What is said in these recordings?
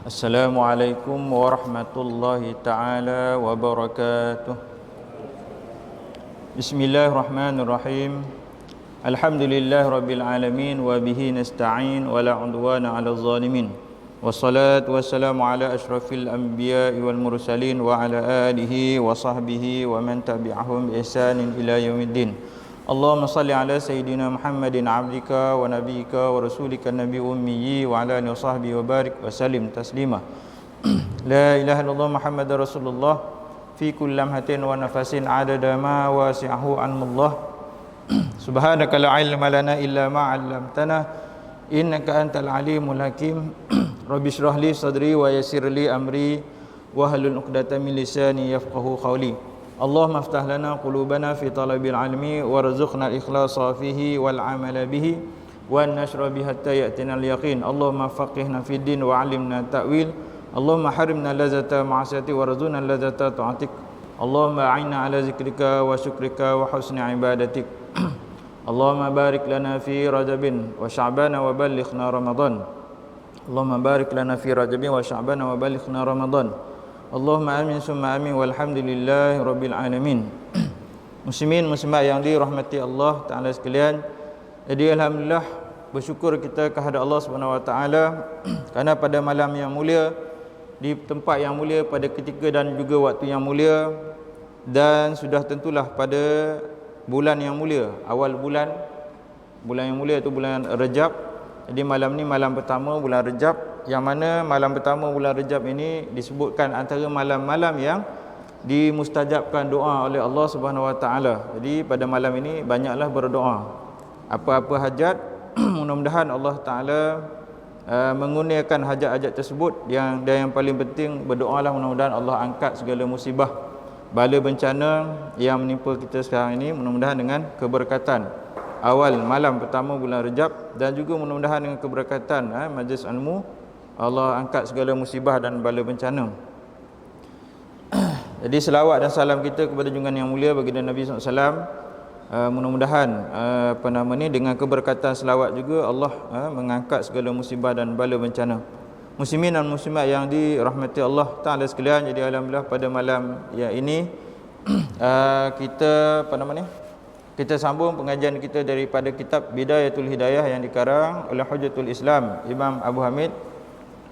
Assalamualaikum warahmatullahi taala wabarakatuh. Bismillahirrahmanirrahim. Alhamdulillahirabbil alamin wa bihi nasta'in wa la 'udwana 'alal zalimin. Wassalatu wassalamu ala asyrafil anbiya'i wal mursalin wa ala alihi wa sahbihi wa man tabi'ahum bi ihsanin ila yaumiddin. Allahumma salli ala Sayyidina Muhammadin abdika wa nabiyika wa rasulika nabi ummiyi wa ala alihi wa sahbihi wa barik wa salim taslima. La ilaha illallah Muhammadar Rasulullah fi kulli lamhatin wa nafasin adada ma wasi'ahu anmullah. Subhanaka la ilma lana illa ma 'allamtana innaka antal alimul hakim. Rabbi shrah li sadri wa yassir li amri wa hlul 'uqdatam min lisani yafqahu qawli. Allahumma aftah lana qulubana fi talabil ilmi warzuqna al-ikhlasa fihi wal amala bihi wa an-nashra bihi hatta ya'tina al-yaqin. Allahumma faqihna fid din wa 'allimna ta'wil. Allahumma harimna lazata ma'asiyati warzuqna lazata ta'atik. Allahumma a'inna ala zikrika wa syukrika wa husni ibadatik. Allahumma barik lana fi Rajabin wa Sya'ban wa ballighna Ramadan. Allahumma barik lana fi Rajabin wa Sya'ban wa ballighna Ramadan. Allahumma amin summa amin walhamdulillahi rabbil alamin. Muslimin muslimat yang dirahmati Allah Ta'ala sekalian, jadi alhamdulillah bersyukur kita kepada Allah Subhanahu Wa Ta'ala kerana pada malam yang mulia, di tempat yang mulia, pada ketika dan juga waktu yang mulia, dan sudah tentulah pada bulan yang mulia, awal bulan yang mulia itu bulan Rejab. Jadi malam ni malam pertama bulan Rejab, yang mana malam pertama bulan Rejab ini disebutkan antara malam-malam yang dimustajabkan doa oleh Allah Subhanahu Wa Taala. Jadi pada malam ini banyaklah berdoa. Apa-apa hajat mudah-mudahan Allah Taala mengurniakan hajat-hajat tersebut. Dan yang paling penting berdoalah mudah-mudahan Allah angkat segala musibah, bala bencana yang menimpa kita sekarang ini, mudah-mudahan dengan keberkatan awal malam pertama bulan Rejab, dan juga mudah-mudahan dengan keberkatan majlis ilmu Allah angkat segala musibah dan bala bencana. Jadi selawat dan salam kita kepada junjungan yang mulia baginda Nabi SAW, mudah-mudahan dengan keberkatan selawat juga Allah mengangkat segala musibah dan bala bencana. Muslimin dan muslimat yang dirahmati Allah Ta'ala sekalian, jadi alhamdulillah pada malam yang ini kita sambung pengajian kita daripada kitab Bidayatul Hidayah yang dikarang oleh Hujjatul Islam Imam Abu Hamid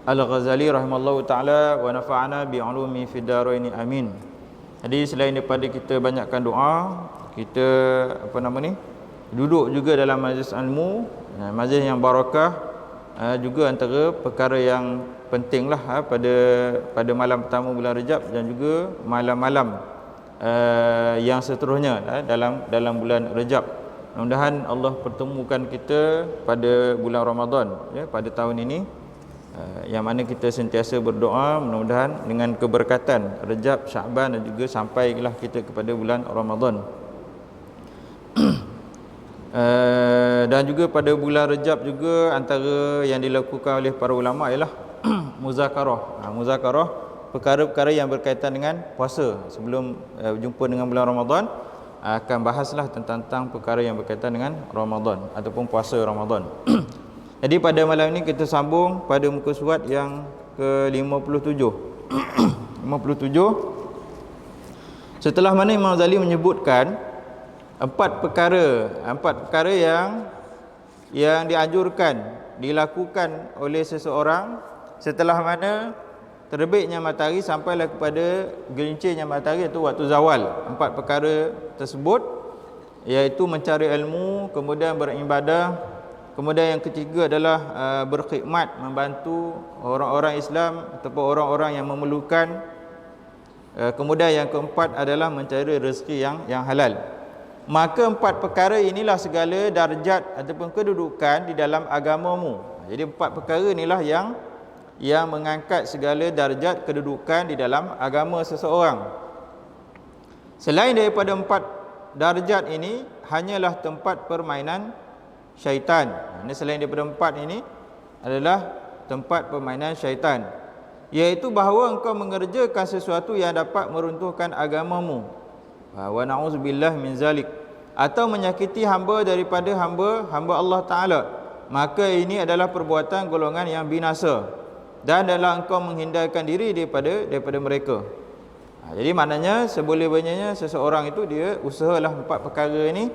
Al-Ghazali rahimallahu taala wa nafa'ana bi 'ulumi fid dharain amin. Jadi selain daripada kita banyakkan doa, kita duduk juga dalam majlis ilmu, majlis yang barakah, juga antara perkara yang pentinglah pada malam pertama bulan Rejab dan juga malam-malam yang seterusnya dalam bulan Rejab. Mudah-mudahan Allah pertemukan kita pada bulan Ramadan pada tahun ini, yang mana kita sentiasa berdoa mudah-mudahan dengan keberkatan Rejab, Sya'ban dan juga sampailah kita kepada bulan Ramadan. Dan juga pada bulan Rejab juga antara yang dilakukan oleh para ulama ialah muzakarah, perkara-perkara yang berkaitan dengan puasa. Sebelum berjumpa dengan bulan Ramadan, akan bahaslah tentang perkara yang berkaitan dengan Ramadan ataupun puasa Ramadan. Jadi pada malam ini kita sambung pada muka surat yang ke-57. 57. Setelah mana Imam Ghazali menyebutkan empat perkara yang dianjurkan dilakukan oleh seseorang setelah mana terbitnya matahari sampailah kepada gelincirnya matahari, itu waktu zawal. Empat perkara tersebut iaitu mencari ilmu, kemudian beribadah, kemudian yang ketiga adalah berkhidmat, membantu orang-orang Islam ataupun orang-orang yang memerlukan, kemudian yang keempat adalah mencari rezeki yang halal. Maka empat perkara inilah segala darjat ataupun kedudukan di dalam agamamu. Jadi empat perkara inilah yang mengangkat segala darjat kedudukan di dalam agama seseorang. Selain daripada empat darjat ini, hanyalah tempat permainan syaitan. Ini selain daripada empat ini adalah tempat permainan syaitan, iaitu bahawa engkau mengerjakan sesuatu yang dapat meruntuhkan agamamu, wa na'udzubillah min zalik, atau menyakiti hamba daripada hamba Allah Ta'ala, maka ini adalah perbuatan golongan yang binasa. dan adalah engkau menghindarkan diri daripada mereka. Jadi maknanya seboleh-bolehnya seseorang itu dia usahalah 4 perkara ini,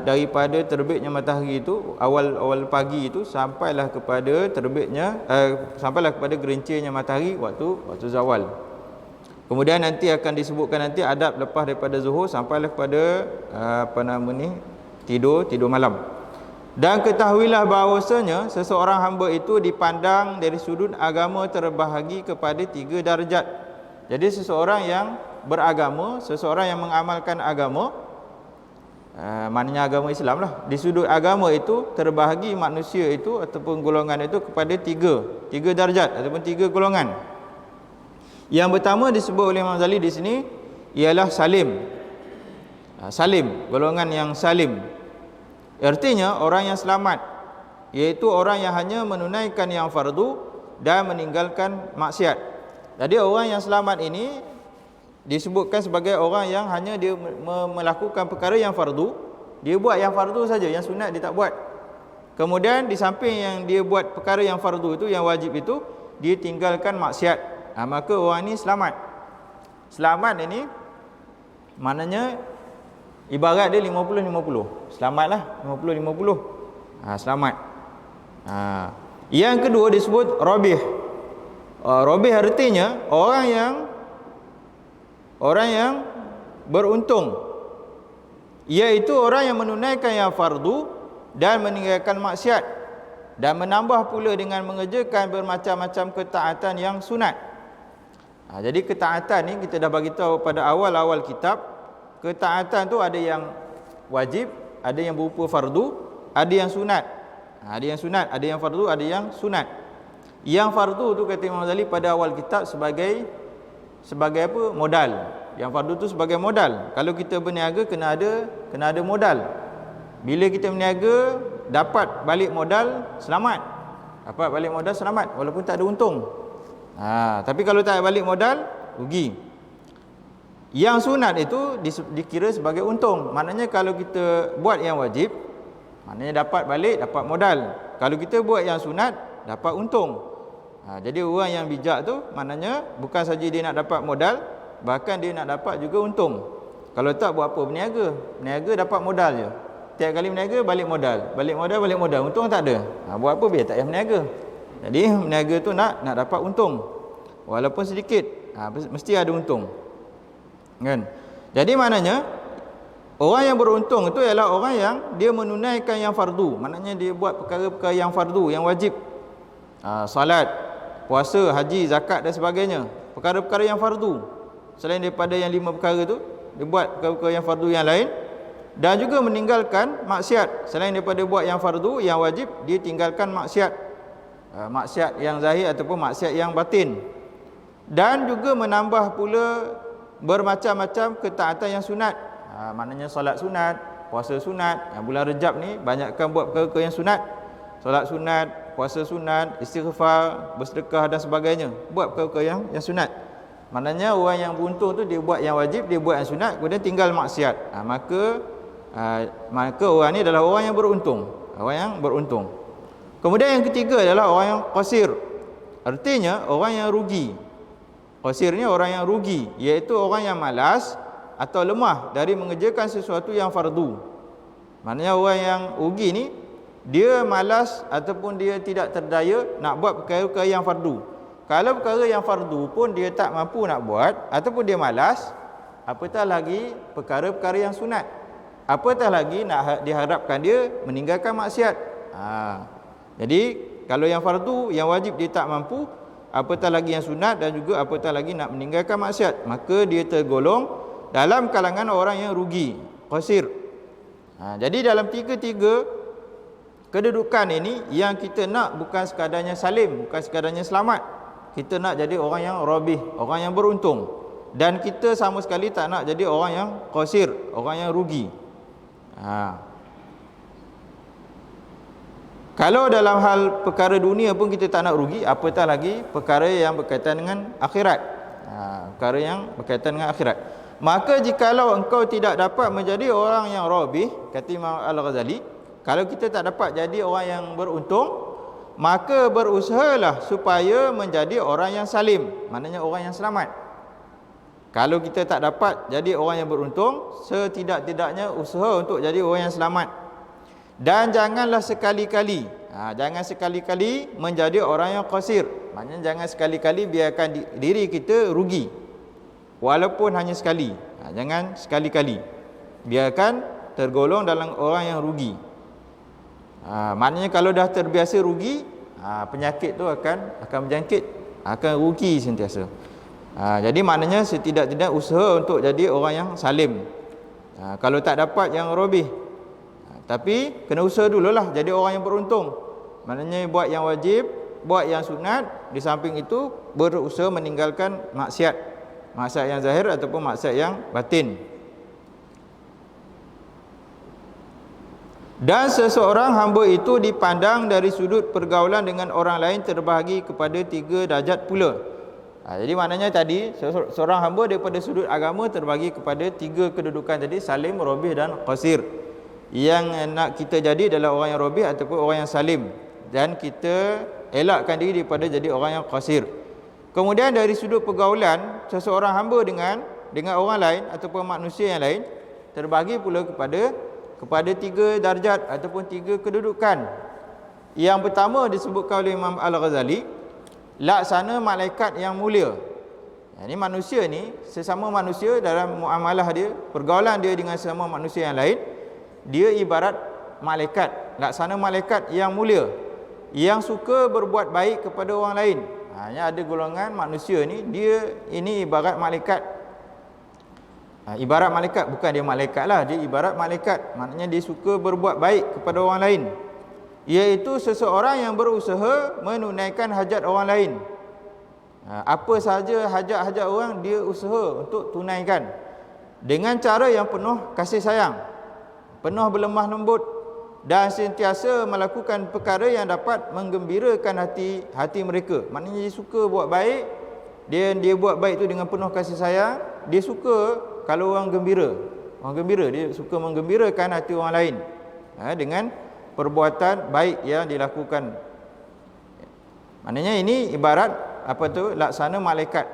daripada terbitnya matahari itu awal pagi itu sampailah kepada sampailah kepada gerincirnya matahari waktu zawal. Kemudian nanti akan disebutkan nanti adab lepas daripada zuhur sampailah kepada tidur malam. Dan ketahuilah bahawasanya seseorang hamba itu dipandang dari sudut agama terbahagi kepada 3 darjat. Jadi seseorang yang beragama, seseorang yang mengamalkan agama, maknanya agama Islam lah, di sudut agama itu terbahagi manusia itu ataupun golongan itu kepada 3 darjat ataupun 3 golongan. Yang pertama disebut oleh Imam Ghazali di sini ialah salim. Salim, golongan yang salim. Artinya orang yang selamat, iaitu orang yang hanya menunaikan yang fardu dan meninggalkan maksiat. Jadi orang yang selamat ini disebutkan sebagai orang yang hanya dia melakukan perkara yang fardu, dia buat yang fardu saja, yang sunat dia tak buat. Kemudian di samping yang dia buat perkara yang fardu itu, yang wajib itu, dia tinggalkan maksiat. Maka orang ini selamat. Selamat ini maknanya ibarat dia 50-50. Selamatlah 50-50. Selamat. Yang kedua disebut rabih. Rabih artinya orang yang beruntung, iaitu orang yang menunaikan yang fardu dan meninggalkan maksiat, dan menambah pula dengan mengerjakan bermacam-macam ketaatan yang sunat. Jadi ketaatan ni kita dah bagi tahu pada awal-awal kitab. Ketaatan tu ada yang wajib, ada yang berupa fardu, ada yang sunat. Ada yang sunat, ada yang fardu, ada yang sunat. Yang fardu tu kata Imam Ghazali pada awal kitab sebagai apa? Modal. Yang fardu tu sebagai modal. Kalau kita berniaga kena ada modal. Bila kita berniaga dapat balik modal, selamat. Dapat balik modal selamat walaupun tak ada untung. Tapi kalau tak balik modal, rugi. Yang sunat itu dikira sebagai untung. Maknanya kalau kita buat yang wajib, maknanya dapat balik, dapat modal. Kalau kita buat yang sunat, dapat untung. Jadi orang yang bijak tu maknanya bukan saja dia nak dapat modal, bahkan dia nak dapat juga untung. Kalau tak buat apa, berniaga dapat modal je. Tiap kali berniaga balik modal, untung tak ada. Buat apa biar tak payah berniaga. Jadi berniaga tu nak dapat untung, walaupun sedikit, mesti ada untung, kan? Jadi maknanya orang yang beruntung itu ialah orang yang dia menunaikan yang fardu. Maknanya dia buat perkara-perkara yang fardu, yang wajib, salat, puasa, haji, zakat dan sebagainya. Perkara-perkara yang fardu. Selain daripada yang 5 perkara tu, dia buat perkara-perkara yang fardu yang lain. Dan juga meninggalkan maksiat. Selain daripada buat yang fardu, yang wajib, dia tinggalkan maksiat. Maksiat yang zahir ataupun maksiat yang batin. Dan juga menambah pula bermacam-macam ketaatan yang sunat. Maknanya solat sunat, puasa sunat. Bulan Rejab ni banyakkan buat perkara-perkara yang sunat. Solat sunat, puasa sunat, istighfar, bersedekah dan sebagainya. Buat perkara-perkara yang sunat. Maknanya orang yang beruntung tu dia buat yang wajib, dia buat yang sunat, kemudian tinggal maksiat. Maka orang ni adalah orang yang beruntung. Orang yang beruntung. Kemudian yang ketiga adalah orang yang qasir. Artinya orang yang rugi. Qasir ni orang yang rugi, iaitu orang yang malas atau lemah dari mengerjakan sesuatu yang fardu. Maknanya orang yang rugi ni dia malas ataupun dia tidak terdaya nak buat perkara-perkara yang fardu. Kalau perkara yang fardu pun dia tak mampu nak buat ataupun dia malas, apatah lagi perkara-perkara yang sunat. Apatah lagi nak diharapkan dia meninggalkan maksiat. Jadi kalau yang fardu, yang wajib dia tak mampu, apatah lagi yang sunat dan juga apatah lagi nak meninggalkan maksiat, maka dia tergolong dalam kalangan orang yang rugi, qasir. Jadi dalam tiga-tiga kedudukan ini yang kita nak bukan sekadarnya salim, bukan sekadarnya selamat. Kita nak jadi orang yang rabih, orang yang beruntung. Dan kita sama sekali tak nak jadi orang yang qasir, orang yang rugi. Kalau dalam hal perkara dunia pun kita tak nak rugi, apatah lagi perkara yang berkaitan dengan akhirat. Perkara yang berkaitan dengan akhirat. Maka jikalau engkau tidak dapat menjadi orang yang rabih, kata Imam Al-Ghazali, kalau kita tak dapat jadi orang yang beruntung, maka berusahalah supaya menjadi orang yang salim, maknanya orang yang selamat. Kalau kita tak dapat jadi orang yang beruntung, setidak-tidaknya usaha untuk jadi orang yang selamat. Dan janganlah sekali-kali, jangan sekali-kali menjadi orang yang qasir. Maknanya jangan sekali-kali biarkan diri kita rugi, walaupun hanya sekali. Jangan sekali-kali biarkan tergolong dalam orang yang rugi. Maknanya kalau dah terbiasa rugi, penyakit tu akan berjangkit, akan rugi sentiasa. Jadi maknanya setidak-tidak usaha untuk jadi orang yang salim. Kalau tak dapat yang robih, tapi kena usaha dululah jadi orang yang beruntung. Maknanya buat yang wajib, buat yang sunat, di samping itu berusaha meninggalkan maksiat, maksiat yang zahir ataupun maksiat yang batin. Dan seseorang hamba itu dipandang dari sudut pergaulan dengan orang lain terbahagi kepada 3 darjat pula. Jadi maknanya tadi seorang hamba daripada sudut agama terbagi kepada 3 kedudukan tadi, salim, robih dan qasir. Yang nak kita jadi adalah orang yang robih ataupun orang yang salim, dan kita elakkan diri daripada jadi orang yang qasir. Kemudian dari sudut pergaulan, seseorang hamba dengan orang lain ataupun manusia yang lain terbagi pula kepada 3 darjat ataupun 3 kedudukan. Yang pertama disebutkan oleh Imam Al-Ghazali, laksana malaikat yang mulia. Ini manusia ni, sesama manusia dalam muamalah dia, pergaulan dia dengan sesama manusia yang lain, dia ibarat malaikat, laksana malaikat yang mulia, yang suka berbuat baik kepada orang lain. Hanya ada golongan manusia ni, dia ini ibarat malaikat. Ibarat malaikat, bukan dia malaikat lah, dia ibarat malaikat. Maknanya dia suka berbuat baik kepada orang lain, iaitu seseorang yang berusaha menunaikan hajat orang lain. Apa sahaja hajat-hajat orang, dia usaha untuk tunaikan dengan cara yang penuh kasih sayang, penuh berlemah lembut, dan sentiasa melakukan perkara yang dapat menggembirakan hati mereka. Maknanya dia suka buat baik, dia buat baik itu dengan penuh kasih sayang. Dia suka kalau orang gembira, dia suka menggembirakan hati orang lain dengan perbuatan baik yang dilakukan. Maknanya ini ibarat laksana malaikat.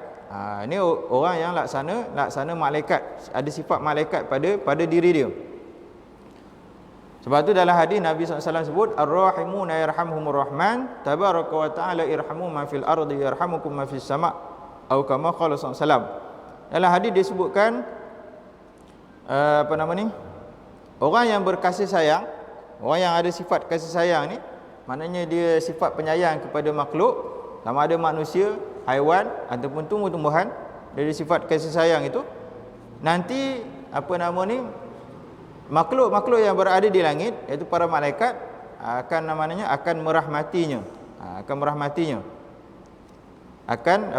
Ini orang yang laksana malaikat, ada sifat malaikat pada diri dia. Sebab tu dalam hadis Nabi SAW sebut, ar-rahimuna yarhamhumur rahman tabaraka wa ta'ala irhamu man fil ardi yarhamukum man fis sama', atau kama qala SAW. Dalam hadis dia sebutkan orang yang berkasih sayang, orang yang ada sifat kasih sayang ni, maknanya dia sifat penyayang kepada makhluk, sama ada manusia, haiwan ataupun tumbuh-tumbuhan. Dari sifat kasih sayang itu, nanti makhluk-makhluk yang berada di langit, iaitu para malaikat, akan merahmatinya, akan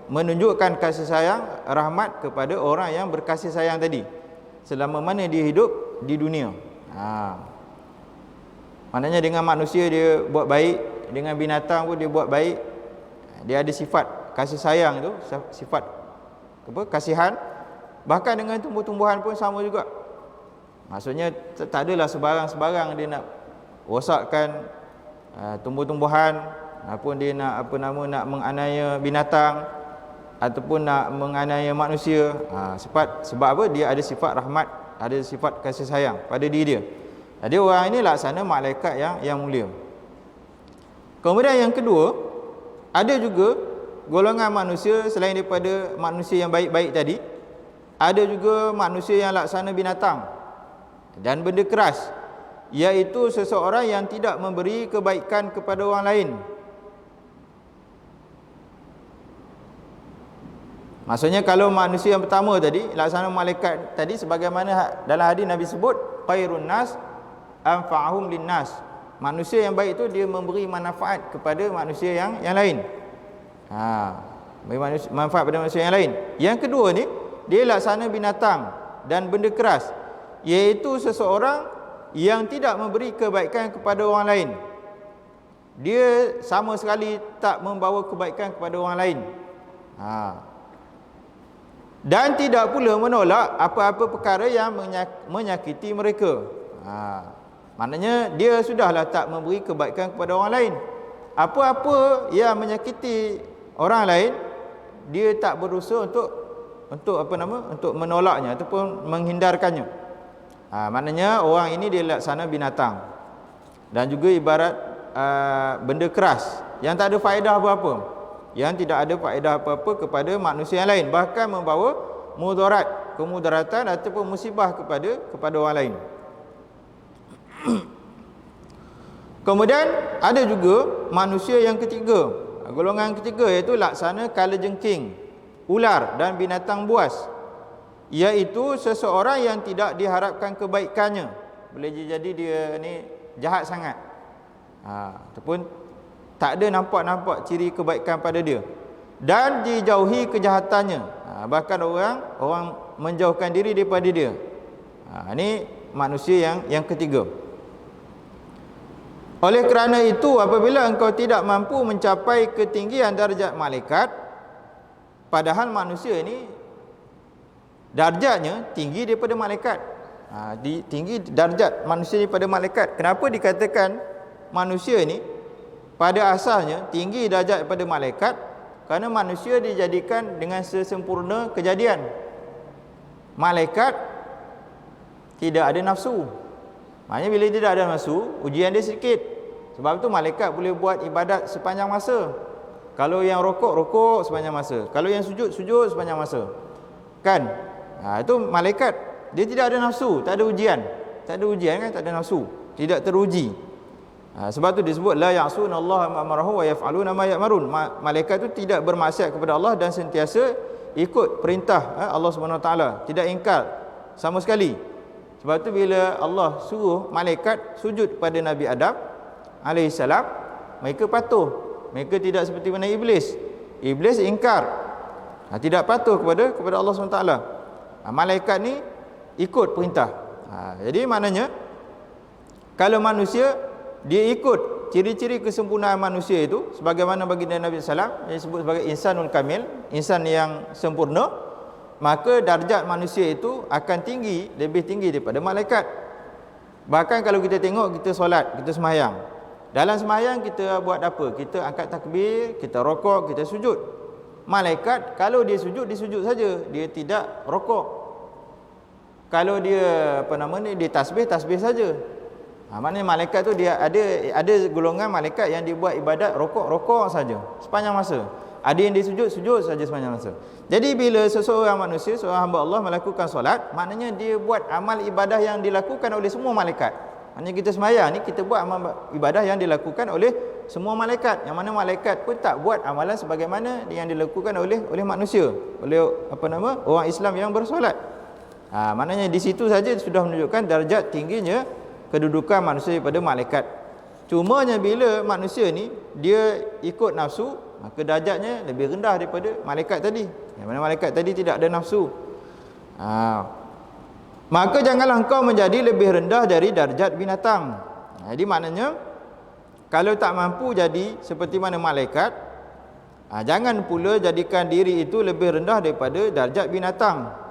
menunjukkan kasih sayang, rahmat kepada orang yang berkasih sayang tadi selama mana dia hidup di dunia. Maknanya dengan manusia dia buat baik, dengan binatang pun dia buat baik. Dia ada sifat kasih sayang tu, sifat kasihan. Bahkan dengan tumbuh-tumbuhan pun sama juga. Maksudnya tak adalah sebarang-sebarang dia nak rosakkan tumbuh-tumbuhan, ataupun dia nak nak menganiaya binatang ataupun nak menganiaya manusia. Sebab apa? Dia ada sifat rahmat, ada sifat kasih sayang pada diri dia. Jadi orang ini laksana malaikat yang mulia. Kemudian yang kedua, ada juga golongan manusia selain daripada manusia yang baik-baik tadi, ada juga manusia yang laksana binatang dan benda keras, iaitu seseorang yang tidak memberi kebaikan kepada orang lain. Maksudnya kalau manusia yang pertama tadi, laksana malaikat tadi, sebagaimana dalam hadis Nabi sebut, khairun nas anfa'ahum linnas. Manusia yang baik itu dia memberi manfaat kepada manusia yang lain. Beri manfaat pada manusia yang lain. Yang kedua ni, dia laksana binatang dan benda keras, iaitu seseorang yang tidak memberi kebaikan kepada orang lain. Dia sama sekali tak membawa kebaikan kepada orang lain. Dan tidak pula menolak apa-apa perkara yang menyakiti mereka. Maknanya dia sudahlah tak memberi kebaikan kepada orang lain. apa-apa yang menyakiti orang lain, dia tak berusaha untuk menolaknya ataupun menghindarkannya. Maknanya orang ini dia laksana binatang, dan juga ibarat benda keras yang tak ada faedah apa-apa, yang tidak ada faedah apa-apa kepada manusia yang lain, bahkan membawa kemudaratan ataupun musibah kepada orang lain. Kemudian ada juga manusia yang ketiga, golongan ketiga, iaitu laksana kalajengking, ular dan binatang buas, iaitu seseorang yang tidak diharapkan kebaikannya. Boleh jadi dia ni jahat sangat, ataupun tak ada nampak ciri kebaikan pada dia, dan dijauhi kejahatannya, bahkan orang menjauhkan diri daripada dia. Ini manusia yang ketiga. Oleh kerana itu, apabila engkau tidak mampu mencapai ketinggian darjat malaikat, padahal manusia ini darjatnya tinggi daripada malaikat, tinggi darjat manusia daripada malaikat. Kenapa dikatakan manusia ini pada asalnya tinggi darjat daripada malaikat? Kerana manusia dijadikan dengan sesempurna kejadian. Malaikat tidak ada nafsu. Maknanya bila dia tidak ada nafsu, ujian dia sedikit. Sebab itu malaikat boleh buat ibadat sepanjang masa. Kalau yang rokok sepanjang masa. Kalau yang sujud sepanjang masa. Kan? Itu malaikat. Dia tidak ada nafsu, tak ada ujian. Tak ada ujian kan, tak ada nafsu. Tidak teruji. Sebab tu disebut la ya'sunallaha ma amarahu wa yaf'aluna ma ya'marun. Malaikat tu tidak bermaksiat kepada Allah dan sentiasa ikut perintah Allah Subhanahu Wa Taala, tidak ingkar sama sekali. Sebab tu bila Allah suruh malaikat sujud kepada Nabi Adam alaihissalam, mereka patuh. Mereka tidak seperti mana iblis. Iblis ingkar, tidak patuh kepada Allah SWT. Malaikat ni ikut perintah. Jadi maknanya kalau manusia dia ikut ciri-ciri kesempurnaan manusia itu, sebagaimana baginda Nabi SAW yang disebut sebagai insanul kamil, insan yang sempurna, maka darjat manusia itu akan tinggi, lebih tinggi daripada malaikat. Bahkan kalau kita tengok, kita solat, kita sembahyang, dalam sembahyang kita buat apa? Kita angkat takbir, kita rokok, kita sujud. Malaikat kalau dia sujud saja, dia tidak rokok. Kalau dia dia tasbih saja. Maknanya malaikat tu dia ada golongan malaikat yang dia buat ibadat rokok saja sepanjang masa. Ada yang dia sujud saja sepanjang masa. Jadi bila seseorang manusia, seorang hamba Allah melakukan solat, maknanya dia buat amal ibadah yang dilakukan oleh semua malaikat. Maknanya kita sembahyang ni, kita buat amal ibadah yang dilakukan oleh semua malaikat, yang mana malaikat pun tak buat amalan sebagaimana yang dilakukan oleh manusia, oleh orang Islam yang bersolat. Maknanya di situ saja sudah menunjukkan darjat tingginya kedudukan manusia daripada malaikat. Cumanya bila manusia ni dia ikut nafsu, maka darjatnya lebih rendah daripada malaikat tadi. Yang mana malaikat tadi tidak ada nafsu. Maka janganlah engkau menjadi lebih rendah dari darjat binatang. Jadi maknanya kalau tak mampu jadi seperti mana malaikat, jangan pula jadikan diri itu lebih rendah daripada darjat binatang.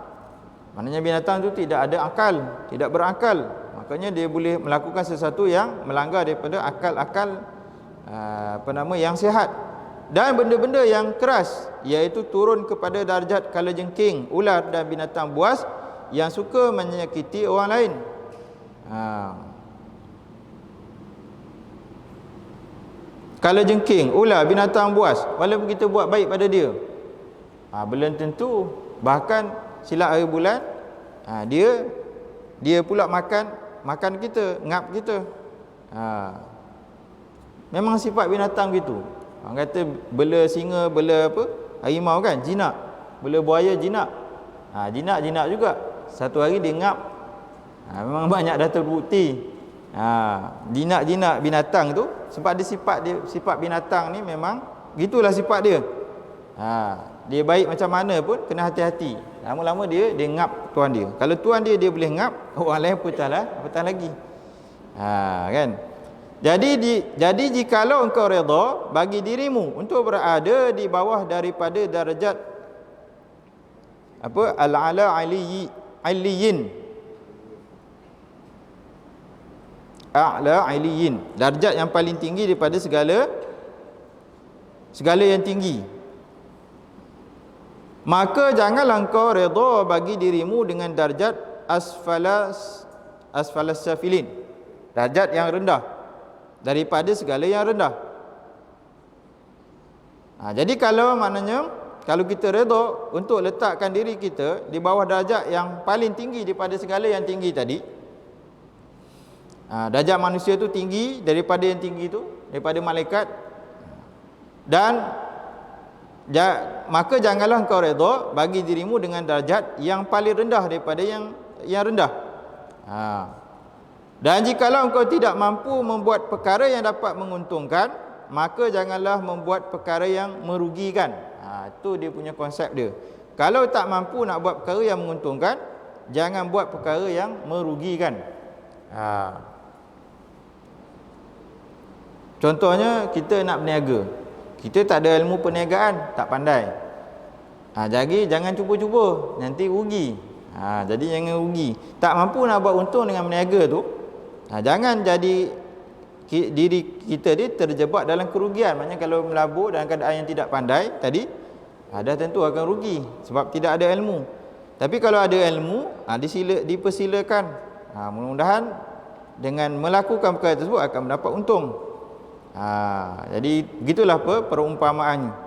Maknanya binatang itu tidak ada akal, tidak berakal. Makanya dia boleh melakukan sesuatu yang melanggar daripada akal-akal yang sihat. Dan benda-benda yang keras, iaitu turun kepada darjat kalajengking, ular dan binatang buas yang suka menyakiti orang lain. Kalajengking, ular, binatang buas, walaupun kita buat baik pada dia, belum tentu. Bahkan silap hari bulan, dia pula makan kita, ngap kita. Memang sifat binatang gitu. Orang kata bela singa, bela harimau kan, jinak. Bela buaya jinak. Jinak juga. Satu hari dia ngap. Memang banyak dah terbukti. Jinak-jinak binatang tu, sebab dia sifat binatang ni memang gitulah sifat dia. Dia baik macam mana pun kena hati-hati. Lama-lama dia ngap tuan dia. Kalau tuan dia boleh ngap, orang lain apatah lagi. Kan? Jadi jikalau engkau redha bagi dirimu untuk berada di bawah daripada darjat al-ala aliyin, a'la aliyin, darjat yang paling tinggi daripada segala segala yang tinggi. Maka janganlah engkau redha bagi dirimu dengan darjat asfalas safilin, darjat yang rendah daripada segala yang rendah. Jadi kalau maknanya kalau kita redha untuk letakkan diri kita di bawah darjat yang paling tinggi daripada segala yang tinggi tadi, darjat manusia tu tinggi daripada yang tinggi tu, daripada malaikat, dan maka janganlah engkau redha bagi dirimu dengan darjat yang paling rendah daripada yang rendah. Dan jikalau engkau tidak mampu membuat perkara yang dapat menguntungkan, maka janganlah membuat perkara yang merugikan. Itu dia punya konsep dia. Kalau tak mampu nak buat perkara yang menguntungkan, jangan buat perkara yang merugikan. Contohnya kita nak berniaga, kita tak ada ilmu perniagaan, tak pandai. Jadi jangan cuba-cuba, nanti rugi. Jadi jangan rugi. Tak mampu nak buat untung dengan berniaga tu, jangan jadi diri kita ni terjebak dalam kerugian. Maknanya kalau melabur dalam keadaan yang tidak pandai tadi, dah tentu akan rugi sebab tidak ada ilmu. Tapi kalau ada ilmu, dipersilakan. Mudah-mudahan dengan melakukan perkara tersebut akan mendapat untung. Jadi gitulah perumpamaannya.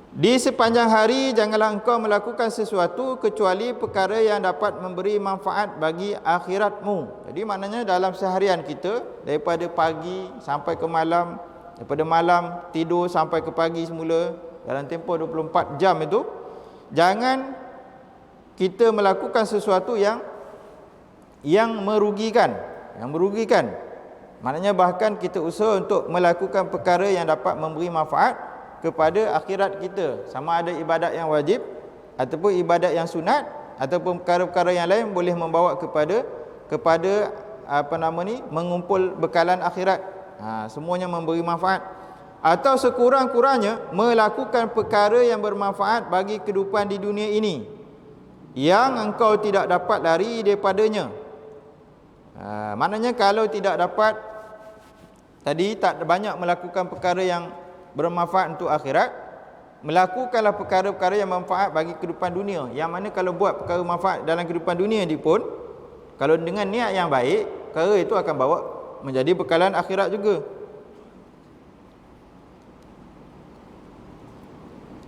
Di sepanjang hari janganlah engkau melakukan sesuatu kecuali perkara yang dapat memberi manfaat bagi akhiratmu. Jadi maknanya dalam seharian kita, daripada pagi sampai ke malam, daripada malam tidur sampai ke pagi semula, dalam tempoh 24 jam itu, jangan kita melakukan sesuatu yang merugikan, Maknanya bahkan kita usaha untuk melakukan perkara yang dapat memberi manfaat kepada akhirat kita, sama ada ibadat yang wajib ataupun ibadat yang sunat, ataupun perkara-perkara yang lain boleh membawa kepada mengumpul bekalan akhirat. Semuanya memberi manfaat. Atau sekurang-kurangnya melakukan perkara yang bermanfaat bagi kehidupan di dunia ini, yang engkau tidak dapat lari daripadanya. Maknanya kalau tidak dapat tadi, tak banyak melakukan perkara yang bermanfaat untuk akhirat, melakukanlah perkara-perkara yang bermanfaat bagi kehidupan dunia. Yang mana kalau buat perkara manfaat dalam kehidupan dunia ni pun, kalau dengan niat yang baik, perkara itu akan bawa menjadi bekalan akhirat juga.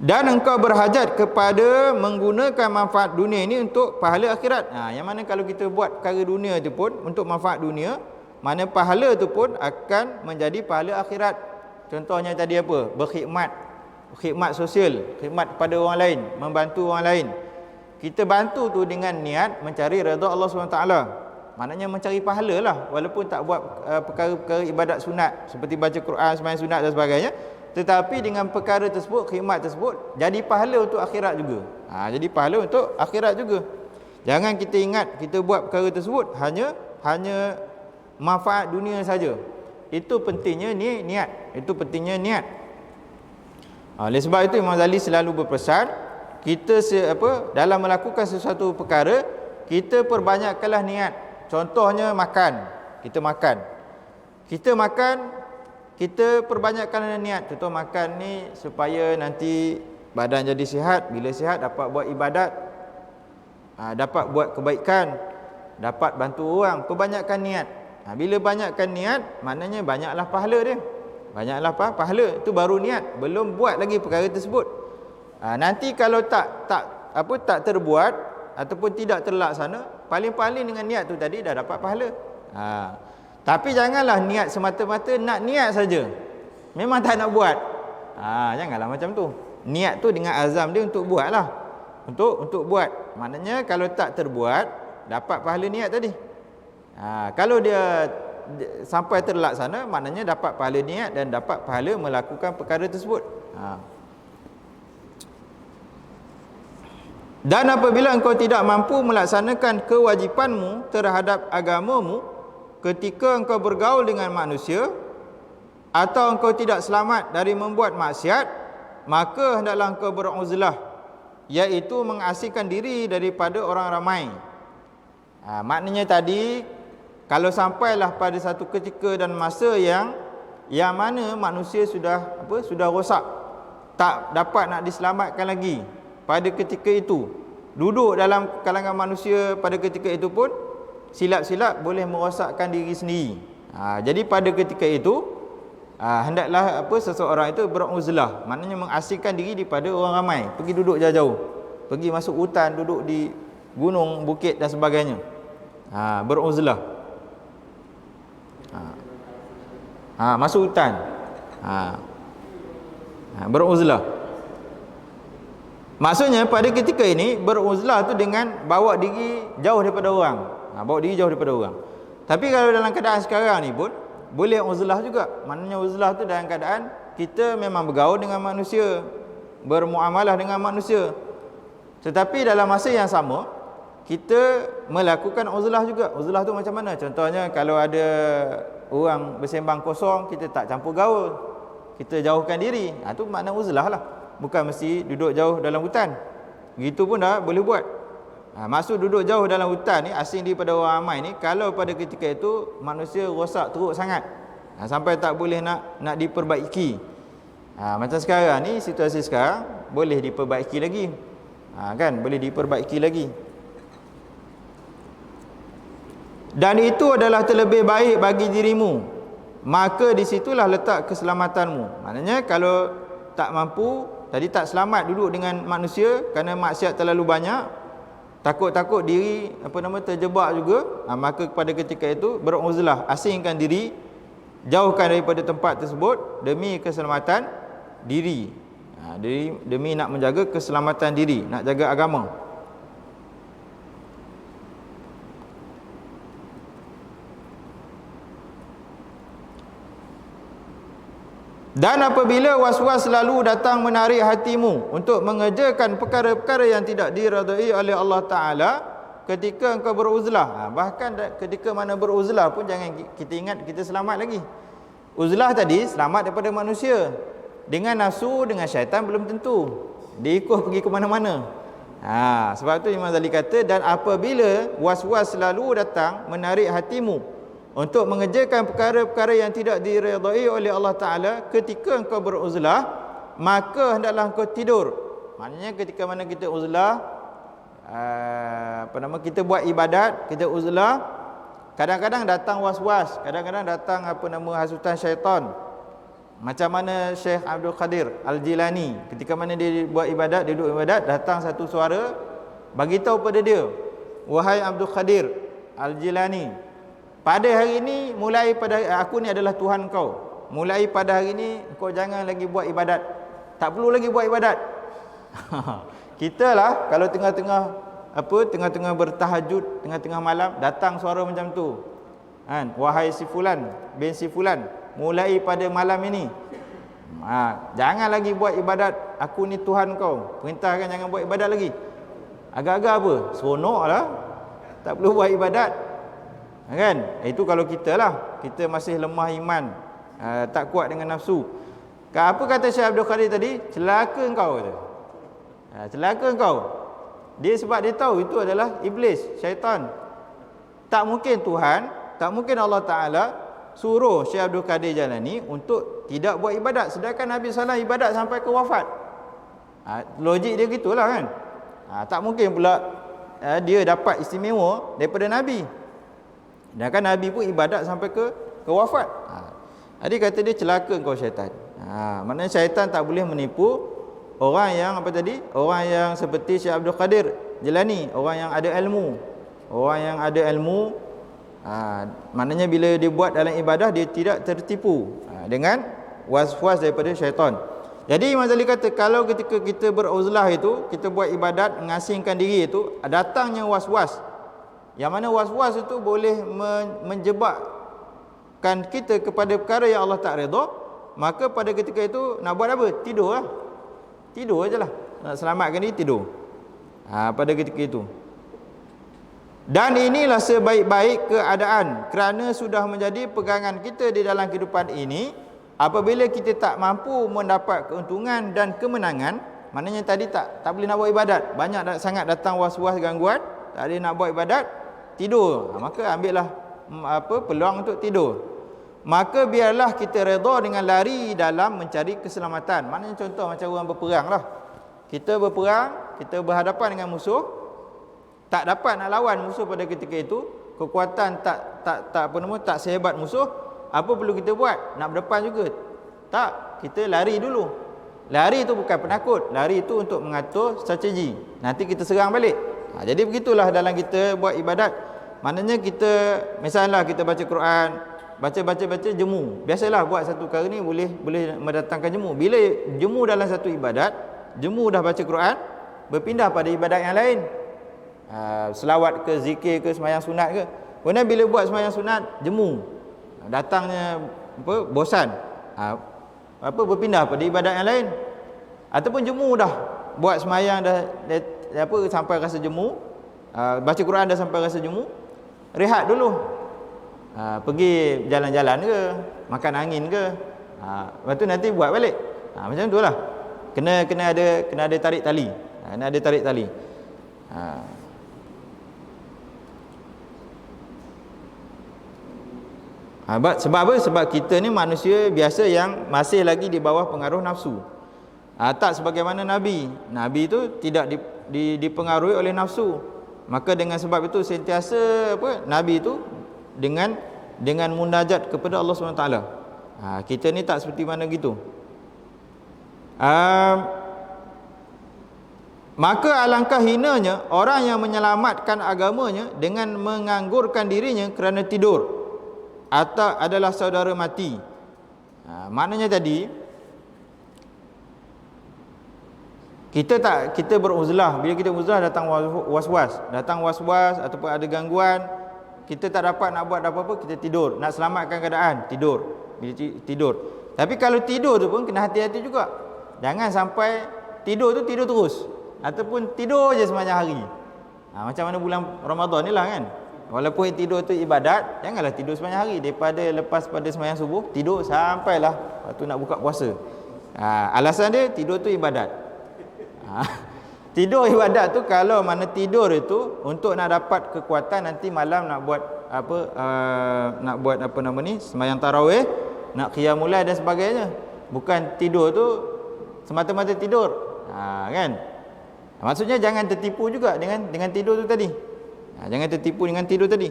Dan engkau berhajat kepada menggunakan manfaat dunia ini untuk pahala akhirat. Yang mana kalau kita buat perkara dunia itu pun untuk manfaat dunia, mana pahala itu pun akan menjadi pahala akhirat. Contohnya tadi apa? Berkhidmat sosial, khidmat kepada orang lain, membantu orang lain. Kita bantu tu dengan niat mencari redha Allah SWT. Maknanya mencari pahala lah, walaupun tak buat perkara-perkara ibadat sunat seperti baca Quran, sembahyang sunat dan sebagainya, tetapi dengan perkara tersebut, khidmat tersebut, jadi pahala untuk akhirat juga. Jadi pahala untuk akhirat juga. Jangan kita ingat kita buat perkara tersebut hanya manfaat dunia saja. Itu pentingnya niat. Itu pentingnya niat. Oleh sebab itu Imam Ghazali selalu berpesan, kita dalam melakukan sesuatu perkara, kita perbanyakkanlah niat. Contohnya makan. Kita perbanyakkan niat. Contoh makan ni supaya nanti badan jadi sihat. Bila sihat dapat buat ibadat, dapat buat kebaikan, dapat bantu orang. Perbanyakkan niat. Bila banyakkan niat, maknanya banyaklah pahala dia. Banyaklah pahala. Itu baru niat, belum buat lagi perkara tersebut. Nanti kalau tak terbuat ataupun tidak terlaksana, paling-paling dengan niat tu tadi dah dapat pahala. Tapi janganlah niat semata-mata nak niat saja, memang tak nak buat. Janganlah macam tu. Niat tu dengan azam dia untuk buatlah. Untuk buat. Maknanya kalau tak terbuat, dapat pahala niat tadi. Kalau dia sampai terlaksana, maknanya dapat pahala niat dan dapat pahala melakukan perkara tersebut. Dan apabila engkau tidak mampu melaksanakan kewajipanmu terhadap agamamu ketika engkau bergaul dengan manusia, atau engkau tidak selamat dari membuat maksiat, maka hendaklah engkau beruzlah, iaitu mengasingkan diri daripada orang ramai. Maknanya tadi, kalau sampailah pada satu ketika dan masa yang mana manusia sudah rosak, tak dapat nak diselamatkan lagi pada ketika itu. Duduk dalam kalangan manusia pada ketika itu pun silap-silap boleh merosakkan diri sendiri. Jadi pada ketika itu hendaklah seseorang itu beruzlah, maknanya mengasingkan diri daripada orang ramai, pergi duduk jauh-jauh, pergi masuk hutan, duduk di gunung, bukit dan sebagainya. Beruzlah. Masuk hutan. Beruzlah. Maksudnya pada ketika ini beruzlah tu dengan bawa diri jauh daripada orang. Bawa diri jauh daripada orang. Tapi kalau dalam keadaan sekarang ni pun boleh uzlah juga. Maknanya uzlah tu dalam keadaan kita memang bergaul dengan manusia, bermuamalah dengan manusia. Tetapi dalam masa yang sama kita melakukan uzlah juga. Uzlah tu macam mana? Contohnya kalau ada orang bersembang kosong, kita tak campur gaul, kita jauhkan diri. Itu makna uzlah lah. Bukan mesti duduk jauh dalam hutan. Gitu pun dah boleh buat. Maksud duduk jauh dalam hutan ni, asing daripada orang ramai ni, kalau pada ketika itu manusia rosak teruk sangat, sampai tak boleh nak diperbaiki. Macam sekarang ni, situasi sekarang boleh diperbaiki lagi. Kan, boleh diperbaiki lagi. Dan itu adalah terlebih baik bagi dirimu, maka disitulah letak keselamatanmu. Maknanya kalau tak mampu, tadi tak selamat duduk dengan manusia kerana maksiat terlalu banyak, takut-takut diri terjebak juga, maka pada ketika itu beruzlah, asingkan diri, jauhkan daripada tempat tersebut demi keselamatan diri. Demi nak menjaga keselamatan diri, nak jaga agama. Dan apabila was-was selalu datang menarik hatimu untuk mengerjakan perkara-perkara yang tidak diridai oleh Allah Ta'ala ketika engkau beruzlah, bahkan ketika mana beruzlah pun jangan kita ingat kita selamat lagi. Uzlah tadi selamat daripada manusia. Dengan nafsu, dengan syaitan belum tentu. Dia ikut pergi ke mana-mana. Sebab tu Imam Ghazali kata, dan apabila was-was selalu datang menarik hatimu untuk mengerjakan perkara-perkara yang tidak diridai oleh Allah Ta'ala ketika engkau beruzlah, maka hendaklah engkau tidur. Maknanya ketika mana kita uzlah, kita buat ibadat, kita uzlah, kadang-kadang datang was-was, kadang-kadang datang hasutan syaitan. Macam mana Syekh Abdul Qadir Al-Jilani, ketika mana dia buat ibadat, dia duduk ibadat, datang satu suara bagi tahu pada dia, wahai Abdul Qadir Al-Jilani, pada hari ini, mulai pada aku ni adalah Tuhan kau. Mulai pada hari ini kau jangan lagi buat ibadat. Tak perlu lagi buat ibadat. Kita lah kalau tengah-tengah bertahajud, tengah-tengah malam datang suara macam tu. Wahai si fulan bin si fulan, mulai pada malam ini jangan lagi buat ibadat. Aku ni Tuhan kau. Perintahkan jangan buat ibadat lagi. Agak-agak apa? Seronoklah. Tak perlu buat ibadat. Kan? Itu kalau kita lah, kita masih lemah iman, tak kuat dengan nafsu. Apa kata Syekh Abdul Qadir tadi? Celaka engkau kata. Celaka engkau. Dia sebab dia tahu itu adalah iblis, syaitan. Tak mungkin Tuhan, tak mungkin Allah Ta'ala suruh Syekh Abdul Qadir Jalani untuk tidak buat ibadat, sedangkan Nabi SAW ibadat sampai ke wafat. Logik dia gitulah kan. Tak mungkin pula dia dapat istimewa daripada Nabi. Dan kan Nabi pun ibadat sampai ke wafat. Jadi kata dia celaka engkau syaitan. Maknanya syaitan tak boleh menipu orang yang orang yang seperti Syekh Abdul Qadir Jilani, orang yang ada ilmu. Orang yang ada ilmu, maknanya bila dia buat dalam ibadah dia tidak tertipu dengan was-was daripada syaitan. Jadi Imam Ghazali kata, kalau ketika kita beruzlah itu, kita buat ibadat, mengasingkan diri itu, datangnya was-was, yang mana was-was itu boleh menjebakkan kita kepada perkara yang Allah tak redha, maka pada ketika itu nak buat apa? Tidur lah. Tidur ajalah. Nak selamatkan diri, tidur. Pada ketika itu. Dan inilah sebaik-baik keadaan, kerana sudah menjadi pegangan kita di dalam kehidupan ini. Apabila kita tak mampu mendapat keuntungan dan kemenangan, maknanya tadi tak boleh nak buat ibadat, banyak sangat datang was-was gangguan, tak boleh nak buat ibadat, tidur. Maka ambillah peluang untuk tidur. maka biarlah kita redha dengan lari dalam mencari keselamatan. Maknanya contoh macam orang berperang lah. Kita berperang, kita berhadapan dengan musuh, tak dapat nak lawan musuh pada ketika itu, kekuatan tak sehebat musuh, apa perlu kita buat? Nak berdepan juga? Tak, kita lari dulu. Lari itu bukan penakut, lari itu untuk mengatur strategi. Nanti kita serang balik. Jadi begitulah dalam kita buat ibadat. Maknanya kita, misalnya kita baca Quran, baca jemu. Biasalah buat satu perkara ni boleh mendatangkan jemu. Bila jemu dalam satu ibadat, jemu dah baca Quran, berpindah pada ibadat yang lain. Selawat ke, zikir ke, sembahyang sunat ke. Kemudian bila buat sembahyang sunat, jemu. Datangnya bosan. Berpindah pada ibadat yang lain. Ataupun jemu dah buat sembahyang dah sampai rasa jemu, baca Quran dah sampai rasa jemu, rehat dulu. Pergi jalan-jalan ke, makan angin ke. Lepas tu nanti buat balik. Macam tu lah. Kena ada tarik tali. Kena ada tarik tali. Sebab apa? Sebab kita ni manusia biasa yang masih lagi di bawah pengaruh nafsu. Tak sebagaimana Nabi. Nabi itu tidak dipengaruhi oleh nafsu. Maka dengan sebab itu sentiasa Nabi itu dengan munajat kepada Allah SWT. Kita ni tak seperti mana gitu. Maka alangkah hinanya orang yang menyelamatkan agamanya dengan menganggurkan dirinya kerana tidur atau adalah saudara mati. Maknanya tadi kita beruzlah. Bila kita uzlah datang was-was ataupun ada gangguan, kita tak dapat nak buat apa-apa, kita tidur. Nak selamatkan keadaan, tidur. Bila tidur. Tapi kalau tidur tu pun kena hati-hati juga. Jangan sampai tidur tu tidur terus, ataupun tidur je sepanjang hari. Macam mana bulan Ramadan ni lah kan. Walaupun tidur tu ibadat, janganlah tidur sepanjang hari. Daripada lepas pada sembahyang subuh, tidur sampailah waktu nak buka puasa. Alasan dia tidur tu ibadat. Tidur ibadat tu kalau mana tidur itu untuk nak dapat kekuatan nanti malam nak buat sembahyang tarawih, nak qiyamul lail dan sebagainya. Bukan tidur tu semata-mata tidur. Kan? Maksudnya jangan tertipu juga dengan tidur tu tadi. Jangan tertipu dengan tidur tadi.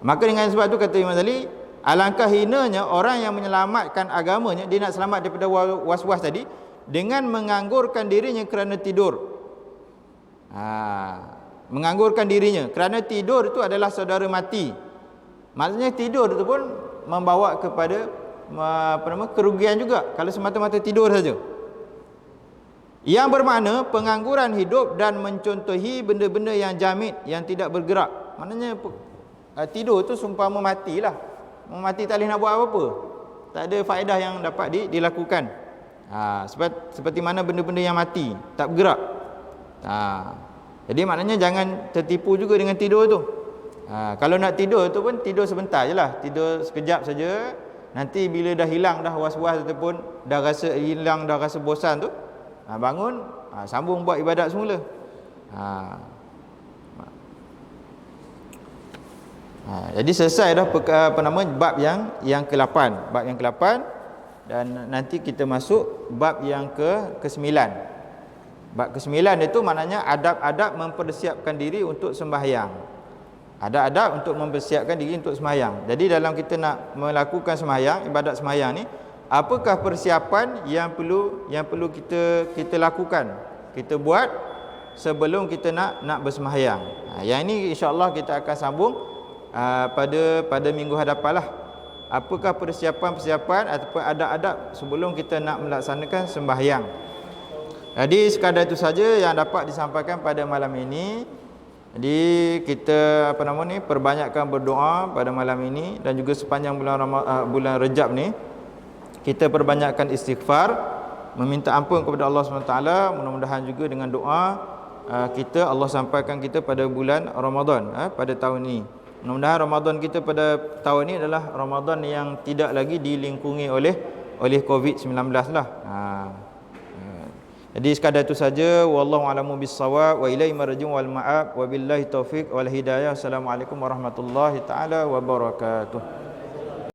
Maka dengan sebab tu kata Imam Ghazali, alangkah hinanya orang yang menyelamatkan agamanya, dia nak selamat daripada was-was tadi, dengan menganggurkan dirinya kerana tidur. Menganggurkan dirinya kerana tidur itu adalah saudara mati. Maksudnya tidur itu pun membawa kepada kerugian juga kalau semata-mata tidur saja. Yang bermakna pengangguran hidup dan mencontohi benda-benda yang jamid, yang tidak bergerak. Maknanya tidur tu sumpama matilah. Mati tak boleh nak buat apa-apa. Tak ada faedah yang dapat dilakukan. Seperti mana benda-benda yang mati, tak bergerak. Jadi maknanya jangan tertipu juga dengan tidur tu. Kalau nak tidur tu pun tidur sebentar je lah. Tidur sekejap saja. Nanti bila dah hilang dah was-was ataupun dah rasa hilang, dah rasa bosan tu, bangun, sambung buat ibadat semula. Jadi selesai dah bab yang ke-8. Bab yang ke-8 dan nanti kita masuk bab yang ke-9. Bab ke-9 itu maknanya adab-adab mempersiapkan diri untuk sembahyang. Adab-adab untuk mempersiapkan diri untuk sembahyang. Jadi dalam kita nak melakukan sembahyang, ibadat sembahyang ni, apakah persiapan yang perlu kita lakukan, kita buat sebelum kita nak bersembahyang. Yang ini insya-Allah kita akan sambung pada minggu hadapan lah. Apakah persiapan ataupun adab-adab sebelum kita nak melaksanakan sembahyang. Jadi sekadar itu saja yang dapat disampaikan pada malam ini. Jadi kita perbanyakkan berdoa pada malam ini dan juga sepanjang bulan Rejab ni. Kita perbanyakkan istighfar, meminta ampun kepada Allah SWT. Mudah-mudahan juga dengan doa kita, Allah sampaikan kita pada bulan Ramadan pada tahun ini. Mudah-mudahan Ramadan kita pada tahun ini adalah Ramadan yang tidak lagi dilingkungi oleh COVID-19 lah. Jadi sekadar itu saja. Wallahu a'lamu bis-shawab wa ilaihi marji'u wal ma'ab wa billahi taufiq wal hidayah. Assalamualaikum warahmatullahi taala wabarakatuh.